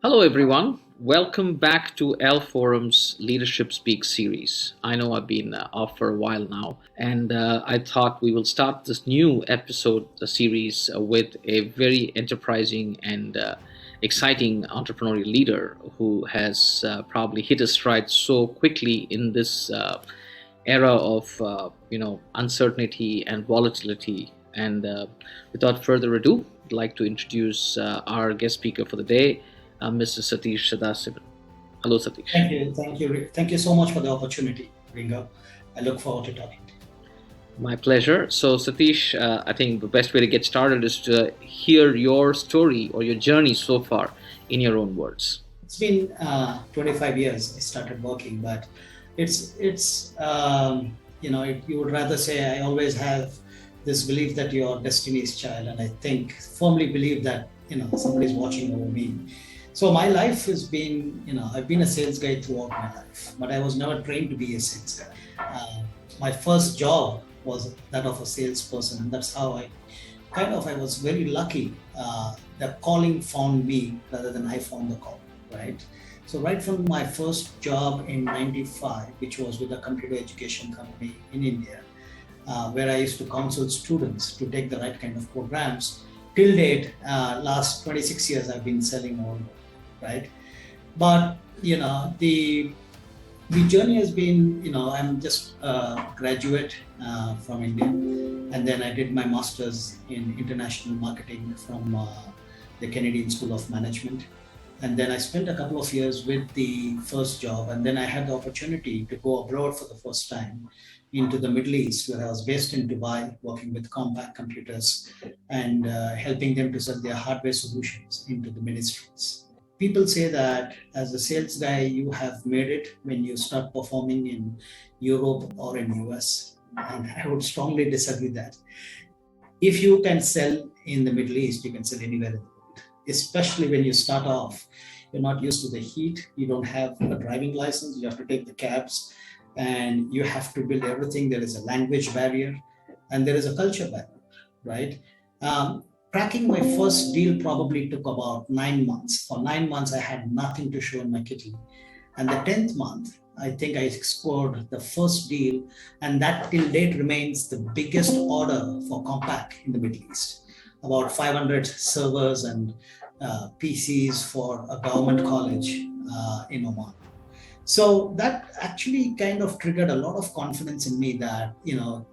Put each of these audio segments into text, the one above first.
Hello, everyone. Welcome back to L Forum's Leadership Speak series. I know I've been off for a while now, and I thought we will start this new episode series with a very enterprising and exciting entrepreneurial leader who has probably hit his stride so quickly in this era of uncertainty and volatility. And without further ado, I'd like to introduce our guest speaker for the day, Mr. Satish Sadasivan. Hello, Satish. Thank you so much for the opportunity, Ringo. I look forward to talking to you. My pleasure. So, Satish, I think the best way to get started is to hear your story or your journey so far in your own words. It's been 25 years I started working, but you would rather say I always have this belief that you're destiny's child, and I think firmly believe that somebody's watching over me. So my life has been, I've been a sales guy throughout my life, but I was never trained to be a sales guy. My first job was that of a salesperson, and that's how I was very lucky that calling found me rather than I found the call, right? So right from my first job in 95, which was with a computer education company in India, where I used to counsel students to take the right kind of programs, till date, last 26 years, I've been selling all, right? But, the journey has been, I'm just a graduate from India. And then I did my master's in international marketing from the Canadian School of Management. And then I spent a couple of years with the first job. And then I had the opportunity to go abroad for the first time into the Middle East, where I was based in Dubai, working with Compaq Computers and helping them to sell their hardware solutions into the ministries. People say that as a sales guy, you have made it when you start performing in Europe or in US. And I would strongly disagree that. If you can sell in the Middle East, you can sell anywhere in the world, especially when you start off. You're not used to the heat. You don't have a driving license. You have to take the cabs and you have to build everything. There is a language barrier and there is a culture barrier, right? Cracking my first deal probably took about 9 months. For 9 months, I had nothing to show in my kitty. And the 10th month, I think I scored the first deal, and that till date remains the biggest order for Compaq in the Middle East. About 500 servers and PCs for a government college in Oman. So that actually kind of triggered a lot of confidence in me that,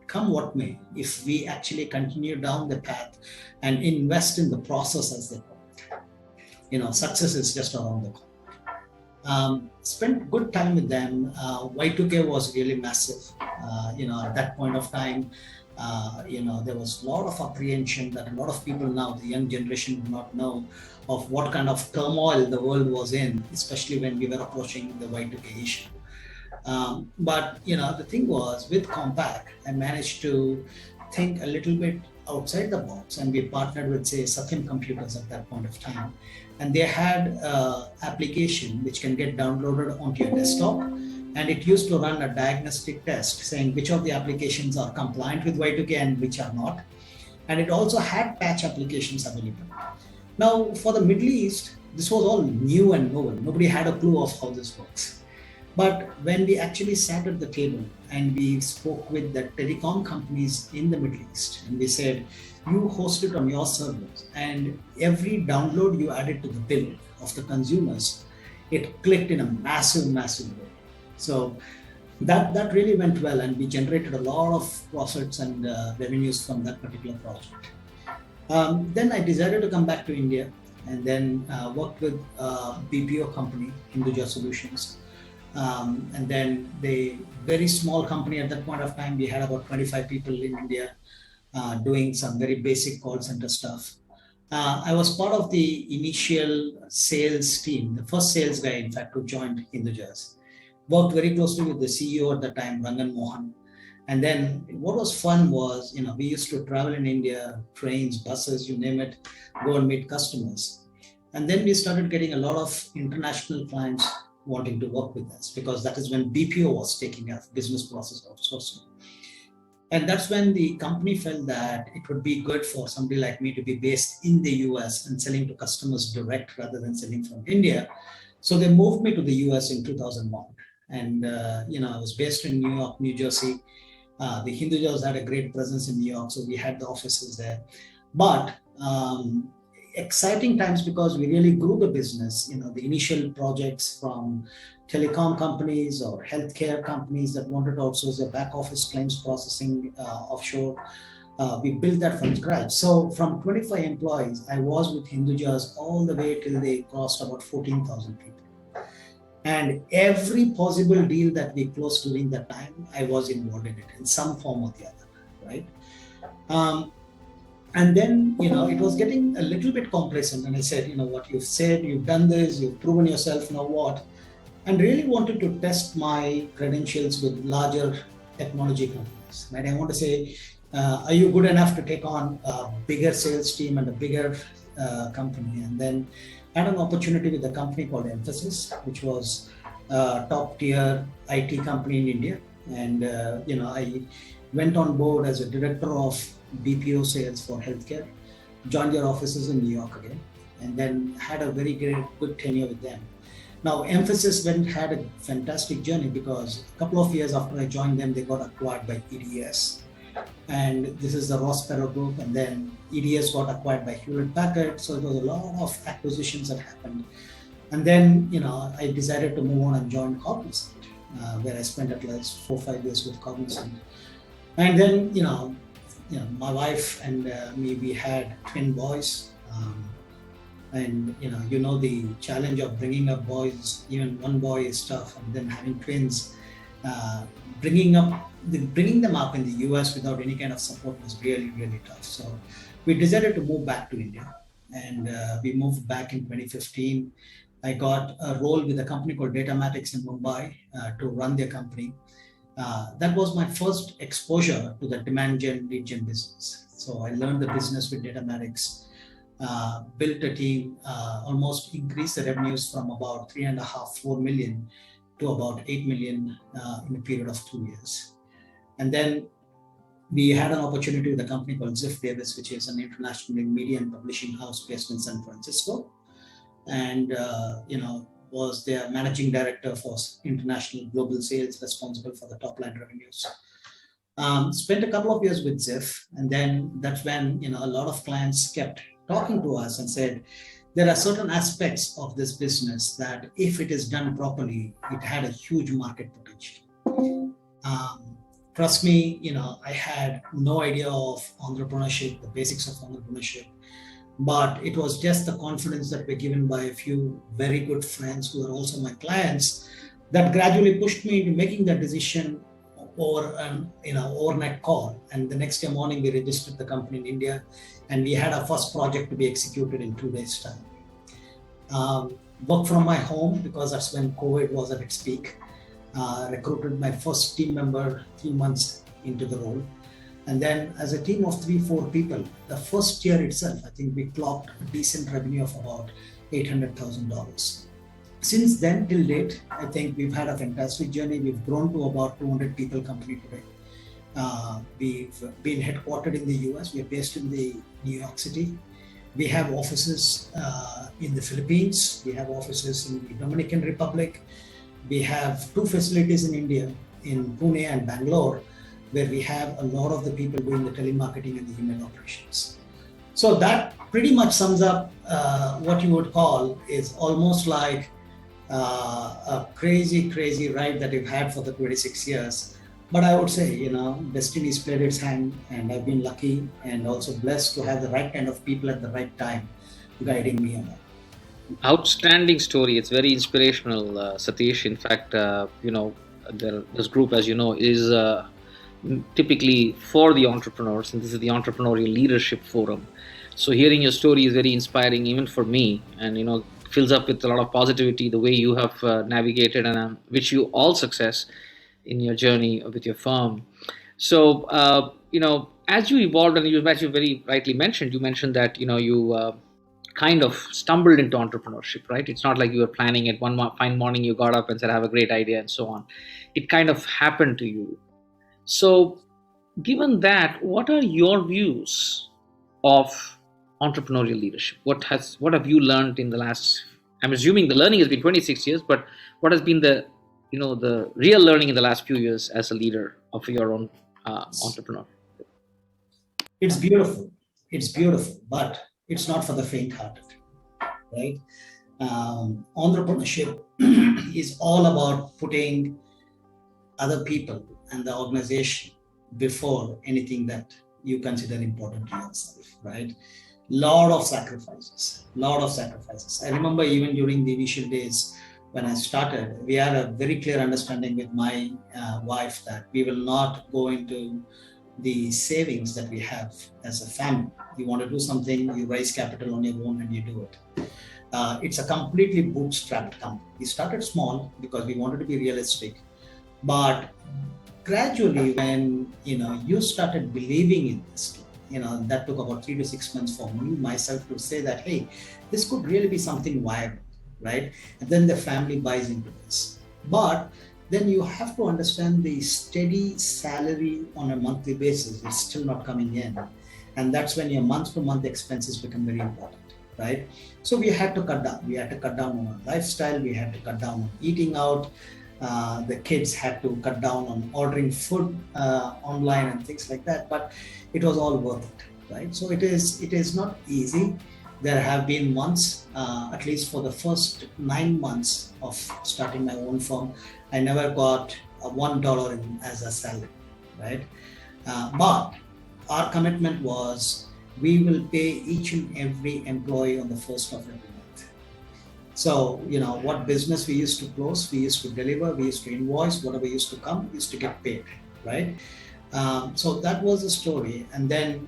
come what may, if we actually continue down the path and invest in the process, as they call it, success is just around the corner. Spent good time with them. Y2K was really massive. At that point of time, there was a lot of apprehension that a lot of people now, the young generation, do not know of what kind of turmoil the world was in, especially when we were approaching the Y2K issue. But the thing was, with Compaq, I managed to think a little bit outside the box, and we partnered with, say, Satyam Computers at that point of time. And they had an application which can get downloaded onto your desktop. And it used to run a diagnostic test saying which of the applications are compliant with Y2K and which are not. And it also had patch applications available. Now, for the Middle East, this was all new and novel. Nobody had a clue of how this works. But when we actually sat at the table and we spoke with the telecom companies in the Middle East, and we said, you host it on your servers, and every download you added to the bill of the consumers, it clicked in a massive, massive way. So that really went well, and we generated a lot of profits and revenues from that particular project. Then I decided to come back to India and then worked with a BPO company, Hinduja Solutions. And then the very small company at that point of time, we had about 25 people in India doing some very basic call center stuff. I was part of the initial sales team, the first sales guy, in fact, who joined Hindujas. Worked very closely with the CEO at the time, Rangan Mohan. And then what was fun was, we used to travel in India, trains, buses, you name it, go and meet customers. And then we started getting a lot of international clients wanting to work with us, because that is when BPO was taking up, business process outsourcing. And that's when the company felt that it would be good for somebody like me to be based in the US and selling to customers direct rather than selling from India. So they moved me to the US in 2001. And, I was based in New York, New Jersey. The Hindujas had a great presence in New York, so we had the offices there. But exciting times because we really grew the business. The initial projects from telecom companies or healthcare companies that wanted to outsource their back office claims processing offshore. We built that from scratch. So from 25 employees, I was with Hindujas all the way till they crossed about 14,000 people. And every possible deal that we closed during that time, I was involved in it in some form or the other, right? And then, it was getting a little bit complacent. And I said, what you've said, you've done this, you've proven yourself, now what? And really wanted to test my credentials with larger technology companies, right? I want to say, are you good enough to take on a bigger sales team and a bigger company? And then had an opportunity with a company called Emphasis, which was a top tier IT company in India. And, I went on board as a director of BPO sales for healthcare, joined their offices in New York again, and then had a very good tenure with them. Now, Emphasis had a fantastic journey because a couple of years after I joined them, they got acquired by EDS. And this is the Ross Perot Group, and then EDS got acquired by Hewlett Packard. So it was a lot of acquisitions that happened. And then, I decided to move on and join Cognizant, where I spent at least 4 or 5 years with Cognizant. And then, my wife and me, we had twin boys. And the challenge of bringing up boys, even one boy is tough, and then having twins, bringing them up in the US without any kind of support was really, really tough. So we decided to move back to India, and we moved back in 2015. I got a role with a company called Datamatics in Mumbai to run their company. That was my first exposure to the demand gen, lead gen business. So I learned the business with Datamatics, built a team, almost increased the revenues from about 3.5, 4 million to about 8 million in a period of 2 years. And then we had an opportunity with a company called Ziff Davis, which is an international media and publishing house based in San Francisco. And, was their managing director for international global sales, responsible for the top line revenues. Spent a couple of years with Ziff, and then that's when a lot of clients kept talking to us and said, there are certain aspects of this business that if it is done properly, it had a huge market potential. Trust me, I had no idea of entrepreneurship, the basics of entrepreneurship, but it was just the confidence that were given by a few very good friends who are also my clients that gradually pushed me into making that decision over an overnight call. And the next day morning, we registered the company in India, and we had our first project to be executed in 2 days' time. Work from my home because that's when COVID was at its peak. Recruited my first team member 3 months into the role. And then as a team of 3-4 people, the first year itself, I think we clocked a decent revenue of about $800,000. Since then till date, I think we've had a fantastic journey. We've grown to about 200 people company today. We've been headquartered in the US. We're based in the New York City. We have offices in the Philippines. We have offices in the Dominican Republic. We have 2 facilities in India, in Pune and Bangalore, where we have a lot of the people doing the telemarketing and the email operations. So that pretty much sums up what you would call is almost like a crazy ride that we've had for the 26 years. But I would say, destiny's played its hand, and I've been lucky and also blessed to have the right kind of people at the right time guiding me along. Outstanding story. It's very inspirational, Satish. In fact, this group, as you know, is typically for the entrepreneurs, and this is the Entrepreneurial Leadership Forum. So hearing your story is very inspiring, even for me, and fills up with a lot of positivity. The way you have navigated, and wish you all success in your journey with your firm. So as you evolved, and as you very rightly mentioned, you mentioned that you kind of stumbled into entrepreneurship, right? It's not like you were planning it. One fine morning you got up and said, I have a great idea, and so on. It kind of happened to you. So Given that, what are your views of entrepreneurial leadership? What have you learned in the last? I'm assuming the learning has been 26 years, but what has been the real learning in the last few years as a leader of your own entrepreneur? It's beautiful. It's beautiful, but it's not for the faint-hearted, right? Entrepreneurship is all about putting other people and the organization before anything that you consider important to yourself, right? Lot of sacrifices. I remember even during the initial days when I started, we had a very clear understanding with my wife that we will not go into the savings that we have as a family. You want to do something, you raise capital on your own and you do it. It's a completely bootstrapped company. We started small because we wanted to be realistic, but gradually when you started believing in this, that took about 3 to 6 months for me myself to say that, hey, this could really be something viable, right? And then the family buys into this. But then you have to understand the steady salary on a monthly basis is still not coming in, and that's when your month to month expenses become very important, right? So we had to cut down. We had to cut down on our lifestyle. We had to cut down on eating out. The kids had to cut down on ordering food online and things like that. But it was all worth it, right? So it is not easy. There have been months, at least for the first 9 months of starting my own firm, I never got $1 as a salary, right? But our commitment was we will pay each and every employee on the first of every month. So, what business we used to close, we used to deliver, we used to invoice, whatever used to come, used to get paid, right? So that was the story. And then,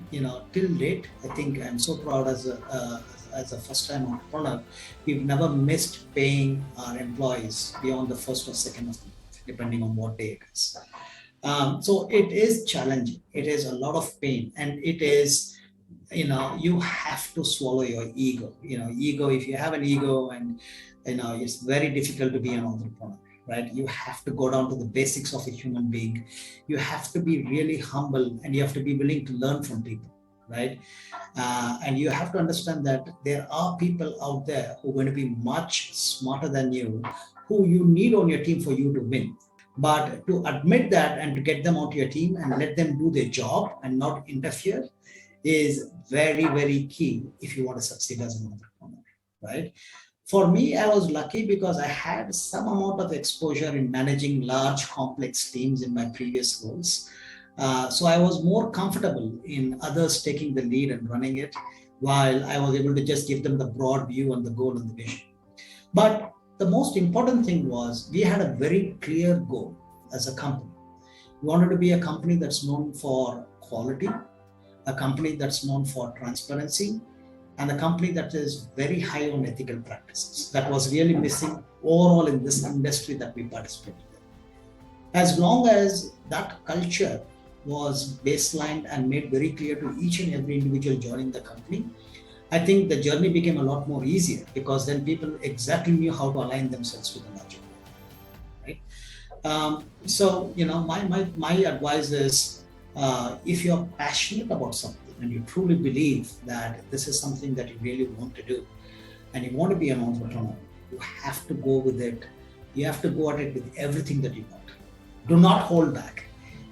till date, I think I'm so proud as a first-time entrepreneur, we've never missed paying our employees beyond the first or second of the month, depending on what day it is. So it is challenging. It is a lot of pain, and it is, you have to swallow your ego. If you have an ego, and it's very difficult to be an entrepreneur, right? You have to go down to the basics of a human being. You have to be really humble, and you have to be willing to learn from people, right? And you have to understand that there are people out there who are going to be much smarter than you, who you need on your team for you to win. But to admit that and to get them onto your team and let them do their job and not interfere is very, very key if you want to succeed as an entrepreneur, right? For me, I was lucky because I had some amount of exposure in managing large, complex teams in my previous roles. So I was more comfortable in others taking the lead and running it, while I was able to just give them the broad view and the goal and the vision. But the most important thing was we had a very clear goal as a company. We wanted to be a company that's known for quality, a company that's known for transparency, and a company that is very high on ethical practices. That was really missing overall in this industry that we participated in. As long as that culture was baselined and made very clear to each and every individual joining the company, I think the journey became a lot more easier, because then people exactly knew how to align themselves with the larger goal, right? So, my advice is, if you're passionate about something and you truly believe that this is something that you really want to do, and you want to be an entrepreneur, you have to go with it. You have to go at it with everything that you got. Do not hold back.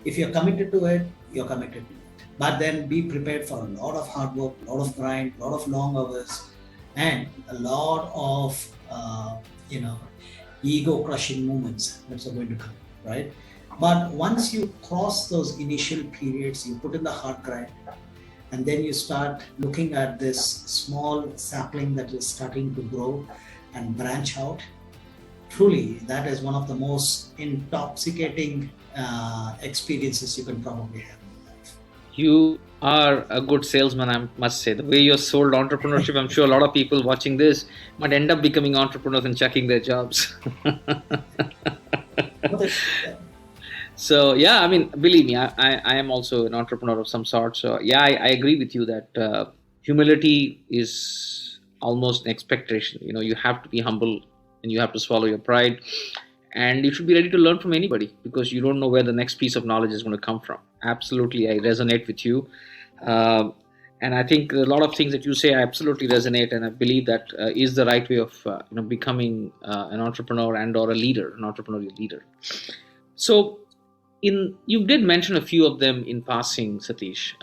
If you're committed to it, you're committed to it. But then be prepared for a lot of hard work, a lot of grind, a lot of long hours, and a lot of ego crushing moments that are going to come, right? But once you cross those initial periods, you put in the hard grind, and then you start looking at this small sapling that is starting to grow and branch out. Truly, that is one of the most intoxicating experiences you can probably have in life. You are a good salesman, I must say. The way you're sold entrepreneurship, I'm sure a lot of people watching this might end up becoming entrepreneurs and chucking their jobs. So, yeah, I mean, believe me, I am also an entrepreneur of some sort. So, yeah, I agree with you that humility is almost an expectation. You have to be humble and you have to swallow your pride. and you should be ready to learn from anybody because you don't know where the next piece of knowledge is going to come from. Absolutely, I resonate with you. Um and I think a lot of things that you say absolutely resonate, and I believe that is the right way of becoming an entrepreneur and or a leader, an entrepreneurial leader. So, in you did mention a few of them in passing, Satish.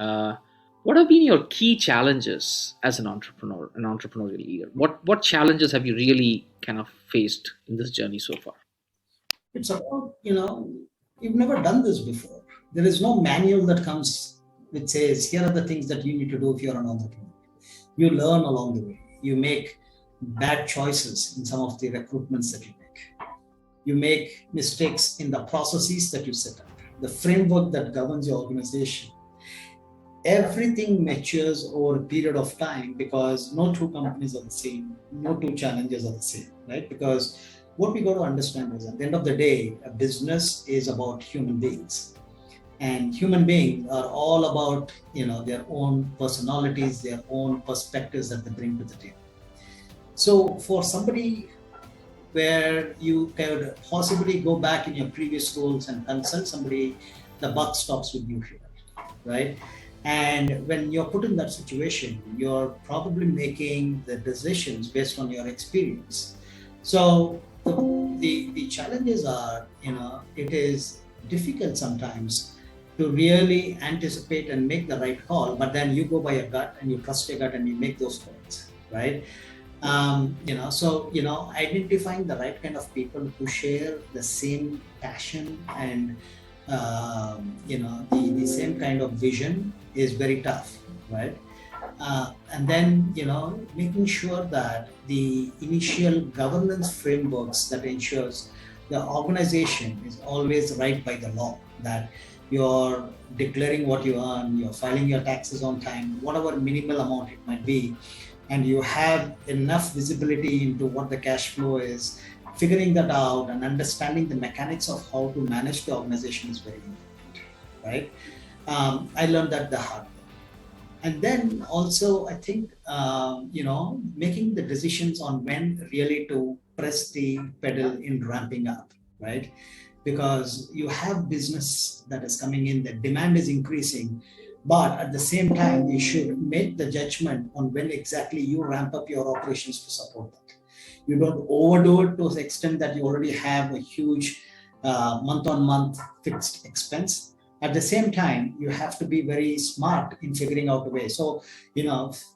What have been your key challenges as an entrepreneur, an entrepreneurial leader? What challenges have you really kind of faced in this journey so far? It's about, you've never done this before. There is no manual that comes which says, here are the things that you need to do if you're an entrepreneur. You learn along the way. You make bad choices in some of the recruitments that you make. You make mistakes in the processes that you set up, the framework that governs your organization. Everything matures over a period of time because no two companies are the same, no two challenges are the same, right? Because what we got to understand is at the end of the day, a business is about human beings. And human beings are all about, their own personalities, their own perspectives that they bring to the table. So for somebody where you could possibly go back in your previous roles and consult somebody, the buck stops with you here, right? And when you're put in that situation, you're probably making the decisions based on your experience. So the challenges are, it is difficult sometimes to really anticipate and make the right call, but then you go by your gut and you trust your gut and you make those calls, right? Identifying the right kind of people who share the same passion and the same kind of vision is very tough, right? And then making sure that the initial governance frameworks that ensures the organization is always right by the law, that you're declaring what you earn, you're filing your taxes on time, whatever minimal amount it might be, and you have enough visibility into what the cash flow is. Figuring that out and understanding the mechanics of how to manage the organization is very important, right? I learned that the hard way. And then also, I think, making the decisions on when really to press the pedal in ramping up, right? Because you have business that is coming in, the demand is increasing, but at the same time, you should make the judgment on when exactly you ramp up your operations to support that. You don't overdo it to the extent that you already have a huge month-on-month fixed expense. At the same time, you have to be very smart in figuring out a way. So,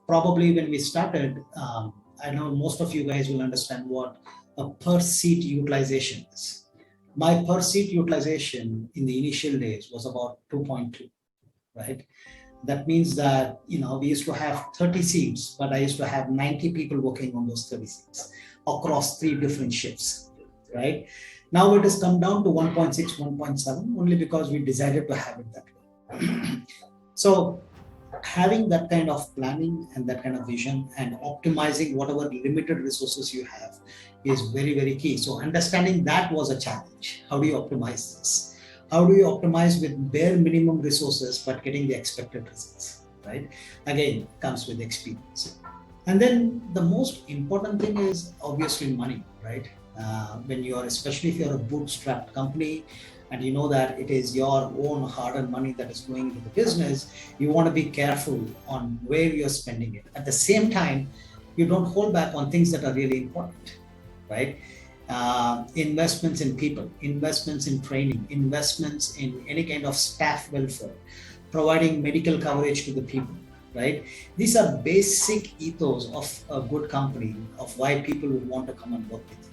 probably when we started, I know most of you guys will understand what a per seat utilization is. My per seat utilization in the initial days was about 2.2, right? That means that, we used to have 30 seats, but I used to have 90 people working on those 30 seats across 3 different shifts, right? Now it has come down to 1.6, 1.7, only because we decided to have it that way. So having that kind of planning and that kind of vision and optimizing whatever limited resources you have is very, very key. So understanding that was a challenge. How do you optimize this? How do you optimize with bare minimum resources but getting the expected results, right? Again, comes with experience. And then the most important thing is obviously money, right? When you are, especially if you're a bootstrapped company and you know that it is your own hard-earned money that is going into the business, you want to be careful on where you're spending it. At the same time, you don't hold back on things that are really important, right? Investments in people, investments in training, investments in any kind of staff welfare, providing medical coverage to the people, right? These are basic ethos of a good company, of why people would want to come and work with you.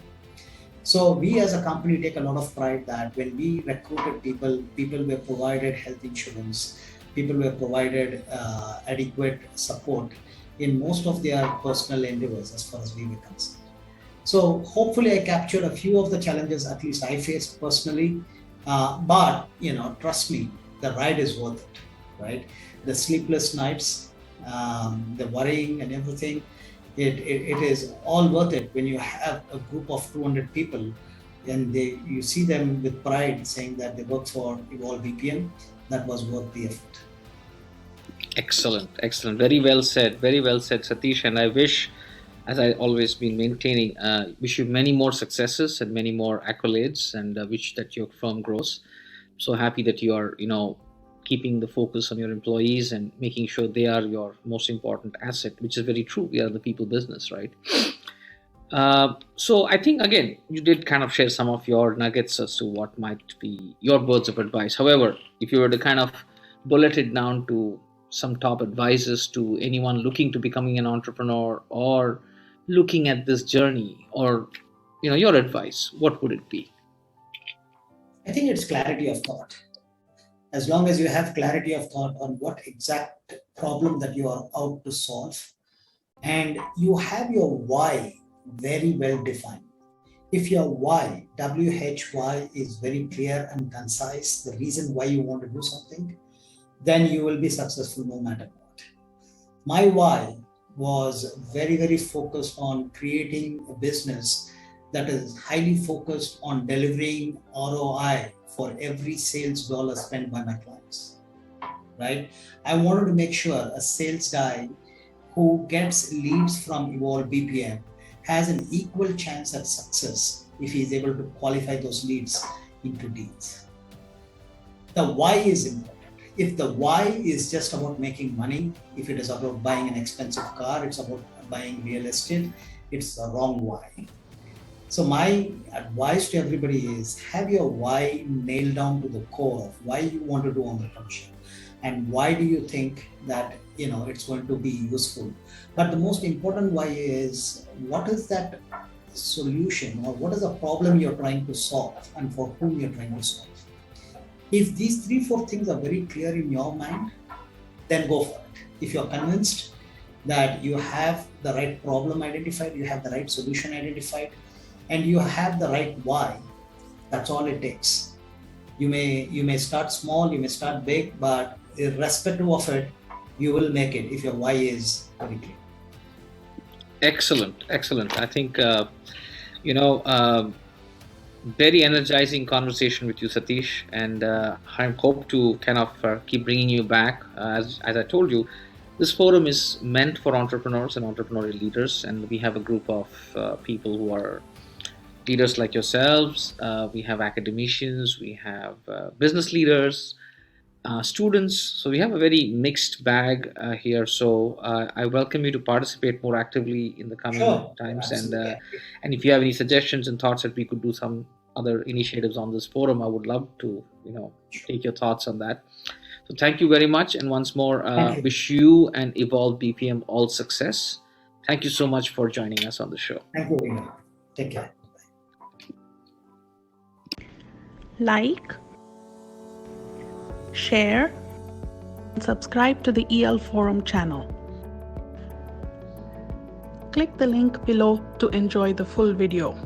So we as a company take a lot of pride that when we recruited people, people were provided health insurance, people were provided adequate support in most of their personal endeavors as far as we were concerned. So hopefully I captured a few of the challenges at least I faced personally, but trust me, the ride is worth it, right? The sleepless nights, the worrying and everything, it is all worth it when you have a group of 200 people and you see them with pride saying that they work for EvolveBPM. That was worth the effort. Excellent, excellent. Very well said, Satish. And I wish as I always been maintaining, wish you many more successes and many more accolades, and wish that your firm grows. So happy that you are, keeping the focus on your employees and making sure they are your most important asset, which is very true. We are the people business, right? So I think again, you did kind of share some of your nuggets as to what might be your words of advice. However, if you were to kind of bullet it down to some top advices to anyone looking to becoming an entrepreneur or looking at this journey, or your advice, what would it be? I think it's clarity of thought. As long as you have clarity of thought on what exact problem that you are out to solve, and you have your why very well defined. If your why, WHY, is very clear and concise, the reason why you want to do something, then you will be successful no matter what. My why was very, very focused on creating a business that is highly focused on delivering ROI for every sales dollar spent by my clients, right? I wanted to make sure a sales guy who gets leads from EvolveBPM has an equal chance at success if he is able to qualify those leads into deals. The why is important. If the why is just about making money, if it is about buying an expensive car, it's about buying real estate, it's the wrong why. So my advice to everybody is have your why nailed down to the core of why you want to do entrepreneurship and why do you think that it's going to be useful. But the most important why is what is that solution or what is the problem you're trying to solve and for whom you're trying to solve. If these 3-4 things are very clear in your mind, then go for it. If you're convinced that you have the right problem identified, you have the right solution identified, and you have the right why, that's all it takes. You may start small, you may start big, but irrespective of it, you will make it if your why is very clear. Excellent. I think very energizing conversation with you, Satish, and I hope to kind of keep bringing you back. As I told you, this forum is meant for entrepreneurs and entrepreneurial leaders, and we have a group of people who are leaders like yourselves. We have academicians, we have business leaders, students. So we have a very mixed bag here. So I welcome you to participate more actively in the coming times. And if you have any suggestions and thoughts that we could do some other initiatives on this forum, I would love to take your thoughts on that. So thank you very much, and once more, wish you and EvolveBPM all success. Thank you so much for joining us on the show. Thank you, Vinay. Take care. Like, share, and subscribe to the EL Forum channel. Click the link below to enjoy the full video.